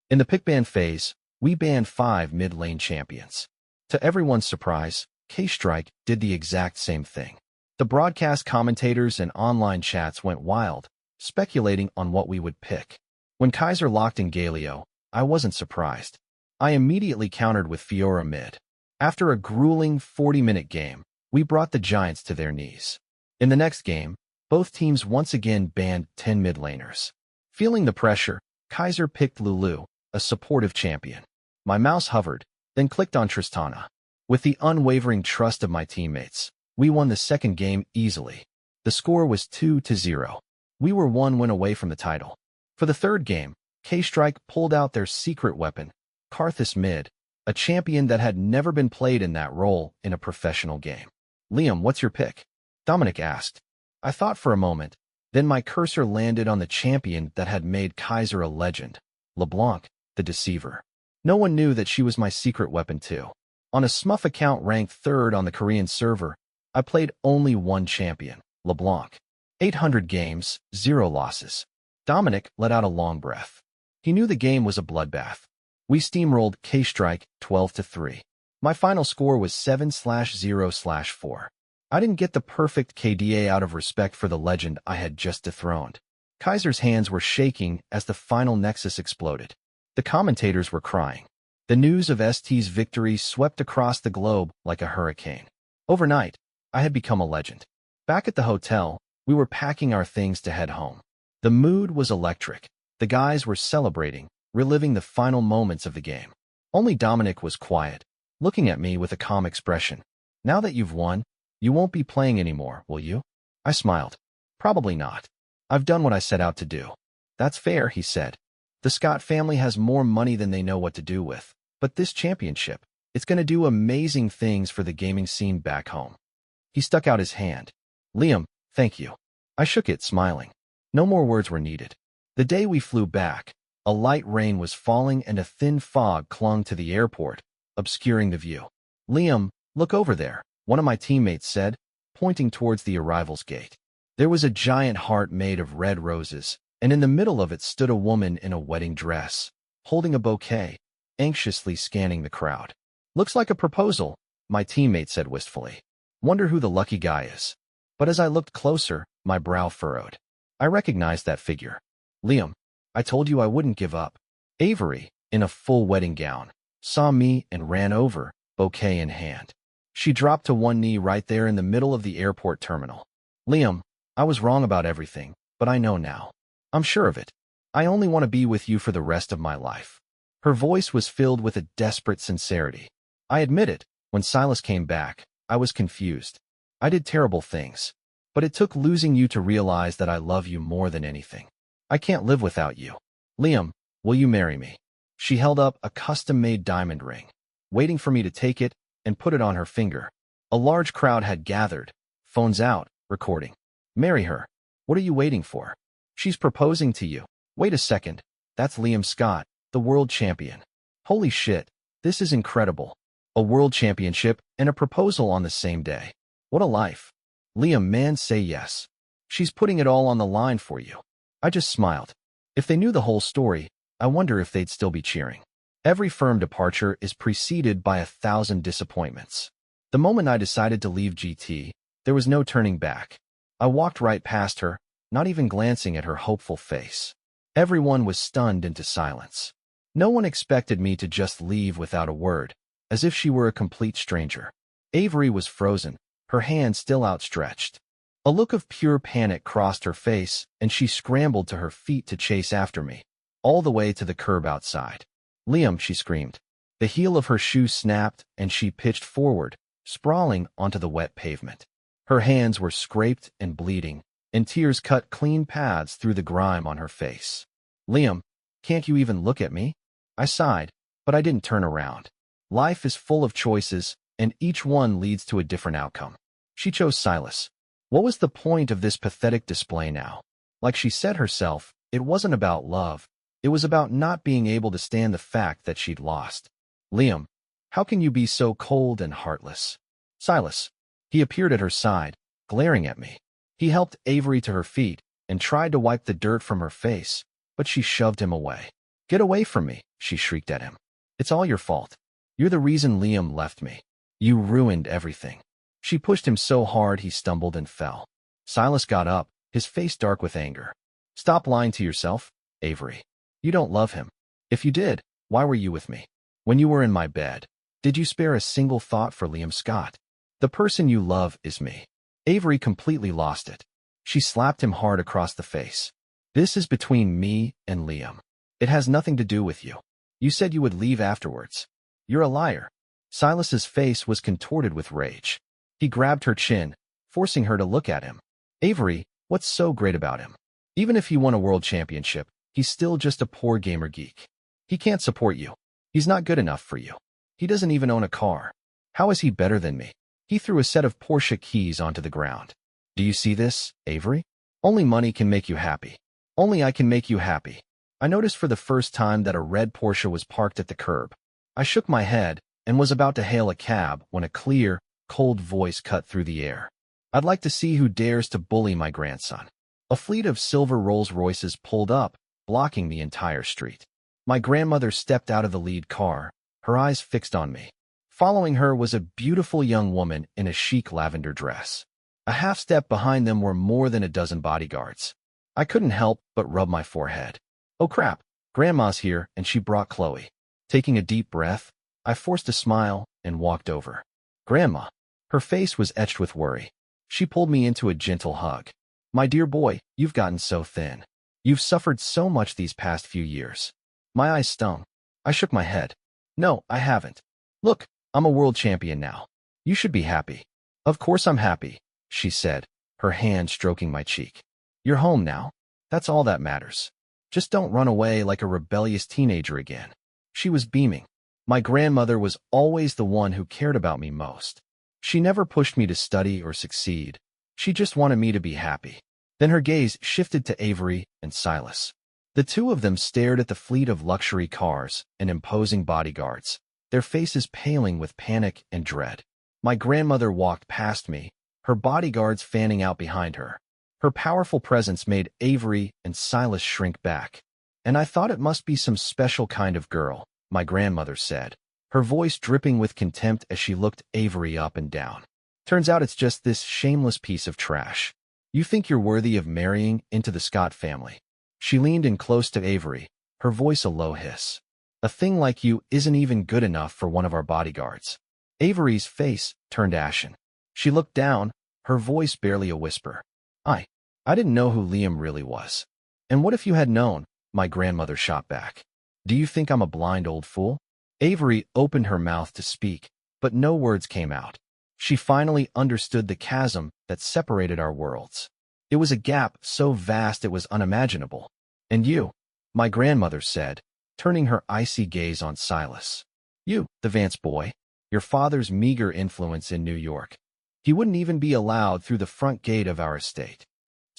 In the pick ban phase, we banned 5 mid-lane champions. To everyone's surprise, K-Strike did the exact same thing. The broadcast commentators and online chats went wild, speculating on what we would pick. When Kaiser locked in Galio, I wasn't surprised. I immediately countered with Fiora mid. After a grueling 40-minute game, we brought the Giants to their knees. In the next game, both teams once again banned 10 mid laners. Feeling the pressure, Kaiser picked Lulu, a supportive champion. My mouse hovered, then clicked on Tristana. With the unwavering trust of my teammates, we won the second game easily. The score was 2-0. We were 1 win away from the title. For the third game, K-Strike pulled out their secret weapon, Karthus mid, a champion that had never been played in that role in a professional game. Liam, what's your pick? Dominic asked. I thought for a moment, then my cursor landed on the champion that had made Kaiser a legend, LeBlanc, the Deceiver. No one knew that she was my secret weapon too. On a Smuff account ranked 3rd on the Korean server, I played only one champion, LeBlanc. 800 games, 0 losses. Dominic let out a long breath. He knew the game was a bloodbath. We steamrolled K-Strike 12-3. My final score was 7/0/4. I didn't get the perfect KDA out of respect for the legend I had just dethroned. Kaiser's hands were shaking as the final Nexus exploded. The commentators were crying. The news of ST's victory swept across the globe like a hurricane. Overnight, I had become a legend. Back at the hotel, we were packing our things to head home. The mood was electric. The guys were celebrating, reliving the final moments of the game. Only Dominic was quiet, looking at me with a calm expression. Now that you've won, you won't be playing anymore, will you? I smiled. Probably not. I've done what I set out to do. That's fair, he said. The Scott family has more money than they know what to do with. But this championship, it's going to do amazing things for the gaming scene back home. He stuck out his hand. Liam, thank you. I shook it, smiling. No more words were needed. The day we flew back, a light rain was falling and a thin fog clung to the airport, obscuring the view. Liam, look over there, one of my teammates said, pointing towards the arrivals gate. There was a giant heart made of red roses, and in the middle of it stood a woman in a wedding dress, holding a bouquet, anxiously scanning the crowd. Looks like a proposal, my teammate said wistfully. Wonder who the lucky guy is. But as I looked closer, my brow furrowed. I recognized that figure. Liam, I told you I wouldn't give up. Avery, in a full wedding gown, saw me and ran over, bouquet in hand. She dropped to one knee right there in the middle of the airport terminal. Liam, I was wrong about everything, but I know now. I'm sure of it. I only want to be with you for the rest of my life. Her voice was filled with a desperate sincerity. I admit it, when Silas came back, I was confused. I did terrible things. But it took losing you to realize that I love you more than anything. I can't live without you. Liam, will you marry me? She held up a custom-made diamond ring, waiting for me to take it and put it on her finger. A large crowd had gathered, phones out, recording. Marry her. What are you waiting for? She's proposing to you. Wait a second. That's Liam Scott, the world champion. Holy shit, this is incredible. A world championship and a proposal on the same day. What a life. Liam, man, say yes. She's putting it all on the line for you. I just smiled. If they knew the whole story, I wonder if they'd still be cheering. Every firm departure is preceded by 1,000 disappointments. The moment I decided to leave GT, there was no turning back. I walked right past her, not even glancing at her hopeful face. Everyone was stunned into silence. No one expected me to just leave without a word, as if she were a complete stranger. Avery was frozen, her hand still outstretched. A look of pure panic crossed her face, and she scrambled to her feet to chase after me, all the way to the curb outside. "Liam," she screamed. The heel of her shoe snapped, and she pitched forward, sprawling onto the wet pavement. Her hands were scraped and bleeding, and tears cut clean paths through the grime on her face. "Liam, can't you even look at me?" I sighed, but I didn't turn around. Life is full of choices, and each one leads to a different outcome. She chose Silas. What was the point of this pathetic display now? Like she said herself, it wasn't about love. It was about not being able to stand the fact that she'd lost. "Liam, how can you be so cold and heartless?" "Silas." He appeared at her side, glaring at me. He helped Avery to her feet and tried to wipe the dirt from her face, but she shoved him away. "Get away from me," she shrieked at him. "It's all your fault. You're the reason Liam left me. You ruined everything." She pushed him so hard he stumbled and fell. Silas got up, his face dark with anger. "Stop lying to yourself, Avery. You don't love him. If you did, why were you with me? When you were in my bed, did you spare a single thought for Liam Scott? The person you love is me." Avery completely lost it. She slapped him hard across the face. "This is between me and Liam. It has nothing to do with you. You said you would leave afterwards. You're a liar." Silas's face was contorted with rage. He grabbed her chin, forcing her to look at him. "Avery, what's so great about him? Even if he won a world championship, he's still just a poor gamer geek. He can't support you. He's not good enough for you. He doesn't even own a car. How is he better than me?" He threw a set of Porsche keys onto the ground. "Do you see this, Avery? Only money can make you happy. Only I can make you happy." I noticed for the first time that a red Porsche was parked at the curb. I shook my head and was about to hail a cab when a clear, cold voice cut through the air. "I'd like to see who dares to bully my grandson." A fleet of silver Rolls-Royces pulled up, blocking the entire street. My grandmother stepped out of the lead car, her eyes fixed on me. Following her was a beautiful young woman in a chic lavender dress. A half step behind them were more than a dozen bodyguards. I couldn't help but rub my forehead. "Oh crap, Grandma's here," and she brought Chloe. Taking a deep breath, I forced a smile and walked over. "Grandma." Her face was etched with worry. She pulled me into a gentle hug. "My dear boy, you've gotten so thin. You've suffered so much these past few years." My eyes stung. I shook my head. "No, I haven't. Look, I'm a world champion now. You should be happy." "Of course I'm happy," she said, her hand stroking my cheek. "You're home now. That's all that matters. Just don't run away like a rebellious teenager again." She was beaming. My grandmother was always the one who cared about me most. She never pushed me to study or succeed. She just wanted me to be happy. Then her gaze shifted to Avery and Silas. The two of them stared at the fleet of luxury cars and imposing bodyguards, their faces paling with panic and dread. My grandmother walked past me, her bodyguards fanning out behind her. Her powerful presence made Avery and Silas shrink back. "And I thought it must be some special kind of girl," my grandmother said, her voice dripping with contempt as she looked Avery up and down. "Turns out it's just this shameless piece of trash. You think you're worthy of marrying into the Scott family." She leaned in close to Avery, her voice a low hiss. "A thing like you isn't even good enough for one of our bodyguards." Avery's face turned ashen. She looked down, her voice barely a whisper. I didn't know who Liam really was." "And what if you had known?" my grandmother shot back. "Do you think I'm a blind old fool?" Avery opened her mouth to speak, but no words came out. She finally understood the chasm that separated our worlds. It was a gap so vast it was unimaginable. "And you," my grandmother said, turning her icy gaze on Silas. "You, the Vance boy, your father's meager influence in New York. He wouldn't even be allowed through the front gate of our estate."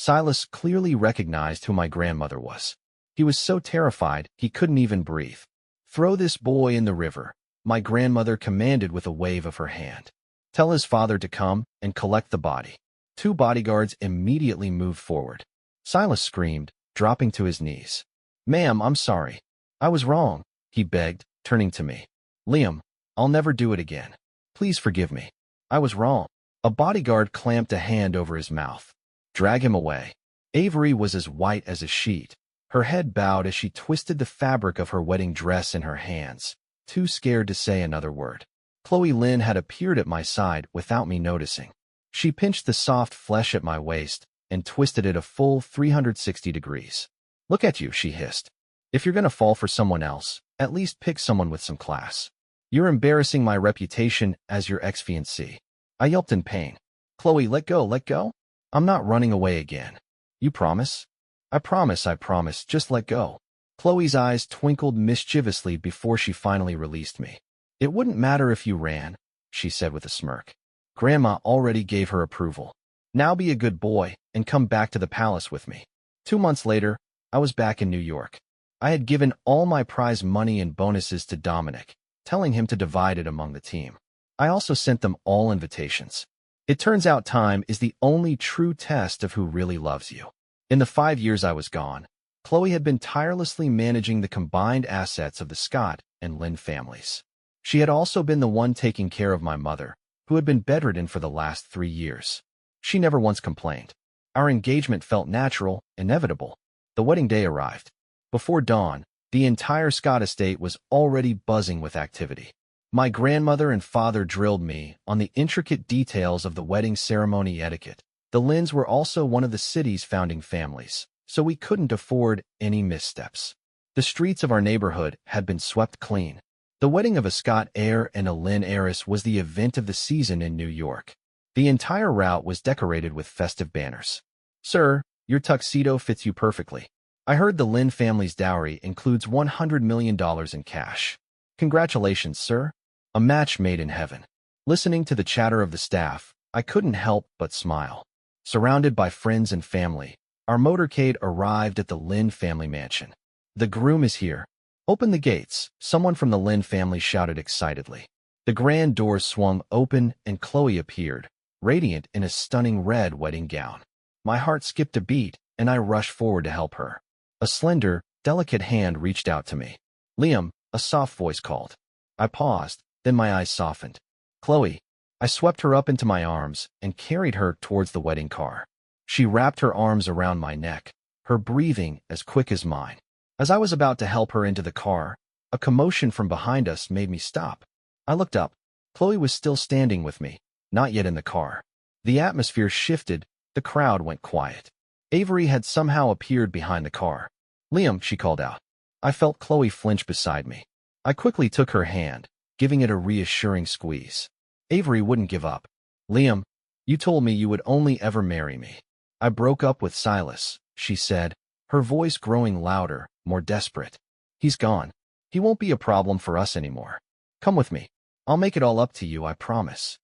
Silas clearly recognized who my grandmother was. He was so terrified he couldn't even breathe. "Throw this boy in the river," my grandmother commanded with a wave of her hand. "Tell his father to come and collect the body." Two bodyguards immediately moved forward. Silas screamed, dropping to his knees. "Ma'am, I'm sorry. I was wrong, he begged, turning to me. Liam, I'll never do it again. Please forgive me. I was wrong. A bodyguard clamped a hand over his mouth. Drag him away. Avery was as white as a sheet. Her head bowed as she twisted the fabric of her wedding dress in her hands, too scared to say another word. Chloe Lynn had appeared at my side without me noticing. She pinched the soft flesh at my waist and twisted it a full 360 degrees. Look at you, she hissed. If you're gonna fall for someone else, at least pick someone with some class. You're embarrassing my reputation as your ex-fiancée. I yelped in pain. Chloe, let go, let go. I'm not running away again. You promise? I promise, just let go. Chloe's eyes twinkled mischievously before she finally released me. It wouldn't matter if you ran, she said with a smirk. Grandma already gave her approval. Now be a good boy and come back to the palace with me. 2 months later, I was back in New York. I had given all my prize money and bonuses to Dominic, telling him to divide it among the team. I also sent them all invitations. It turns out time is the only true test of who really loves you. In the 5 years I was gone, Chloe had been tirelessly managing the combined assets of the Scott and Lynn families. She had also been the one taking care of my mother, who had been bedridden for the last 3 years. She never once complained. Our engagement felt natural, inevitable. The wedding day arrived. Before dawn, the entire Scott estate was already buzzing with activity. My grandmother and father drilled me on the intricate details of the wedding ceremony etiquette. The Lynns were also one of the city's founding families, so we couldn't afford any missteps. The streets of our neighborhood had been swept clean. The wedding of a Scott heir and a Lynn heiress was the event of the season in New York. The entire route was decorated with festive banners. Sir, your tuxedo fits you perfectly. I heard the Lynn family's dowry includes $100 million in cash. Congratulations, sir. A match made in heaven. Listening to the chatter of the staff, I couldn't help but smile. Surrounded by friends and family, our motorcade arrived at the Lynn family mansion. The groom is here. Open the gates, someone from the Lynn family shouted excitedly. The grand doors swung open and Chloe appeared, radiant in a stunning red wedding gown. My heart skipped a beat, and I rushed forward to help her. A slender, delicate hand reached out to me. Liam, a soft voice called. I paused, then my eyes softened. Chloe. I swept her up into my arms and carried her towards the wedding car. She wrapped her arms around my neck, her breathing as quick as mine. As I was about to help her into the car, a commotion from behind us made me stop. I looked up. Chloe was still standing with me, not yet in the car. The atmosphere shifted, the crowd went quiet. Avery had somehow appeared behind the car. Liam, she called out. I felt Chloe flinch beside me. I quickly took her hand, giving it a reassuring squeeze. Avery wouldn't give up. Liam, you told me you would only ever marry me. I broke up with Silas, she said, her voice growing louder, more desperate. He's gone. He won't be a problem for us anymore. Come with me. I'll make it all up to you, I promise.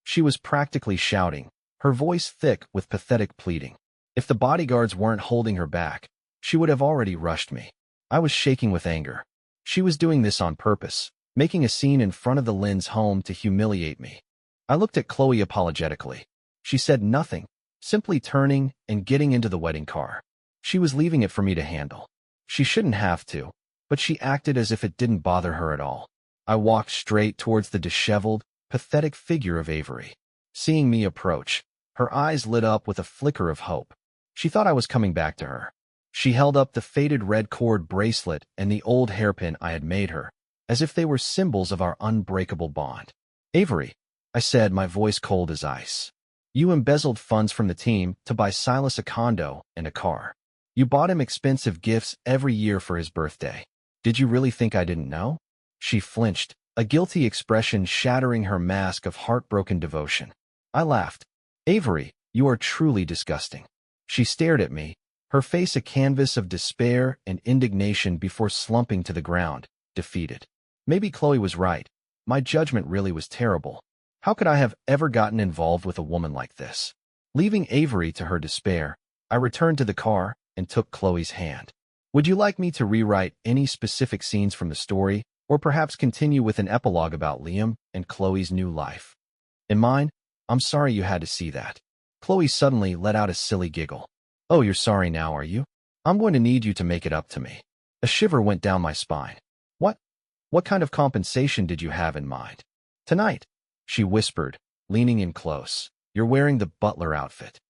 She was practically shouting, her voice thick with pathetic pleading. If the bodyguards weren't holding her back, she would have already rushed me. I was shaking with anger. She was doing this on purpose, making a scene in front of the Lynn's home to humiliate me. I looked at Chloe apologetically. She said nothing, simply turning and getting into the wedding car. She was leaving it for me to handle. She shouldn't have to, but she acted as if it didn't bother her at all. I walked straight towards the disheveled, pathetic figure of Avery. Seeing me approach, her eyes lit up with a flicker of hope. She thought I was coming back to her. She held up the faded red cord bracelet and the old hairpin I had made her, as if they were symbols of our unbreakable bond. Avery, I said, my voice cold as ice. You embezzled funds from the team to buy Silas a condo and a car. You bought him expensive gifts every year for his birthday. Did you really think I didn't know? She flinched, a guilty expression shattering her mask of heartbroken devotion. I laughed. Avery, you are truly disgusting. She stared at me, her face a canvas of despair and indignation before slumping to the ground, defeated. Maybe Chloe was right. My judgment really was terrible. How could I have ever gotten involved with a woman like this? Leaving Avery to her despair, I returned to the car and took Chloe's hand. Would you like me to rewrite any specific scenes from the story, or perhaps continue with an epilogue about Liam and Chloe's new life? In mine, I'm sorry you had to see that. Chloe suddenly let out a silly giggle. Oh, you're sorry now, are you? I'm going to need you to make it up to me. A shiver went down my spine. What? What kind of compensation did you have in mind? Tonight, she whispered, leaning in close. You're wearing the butler outfit.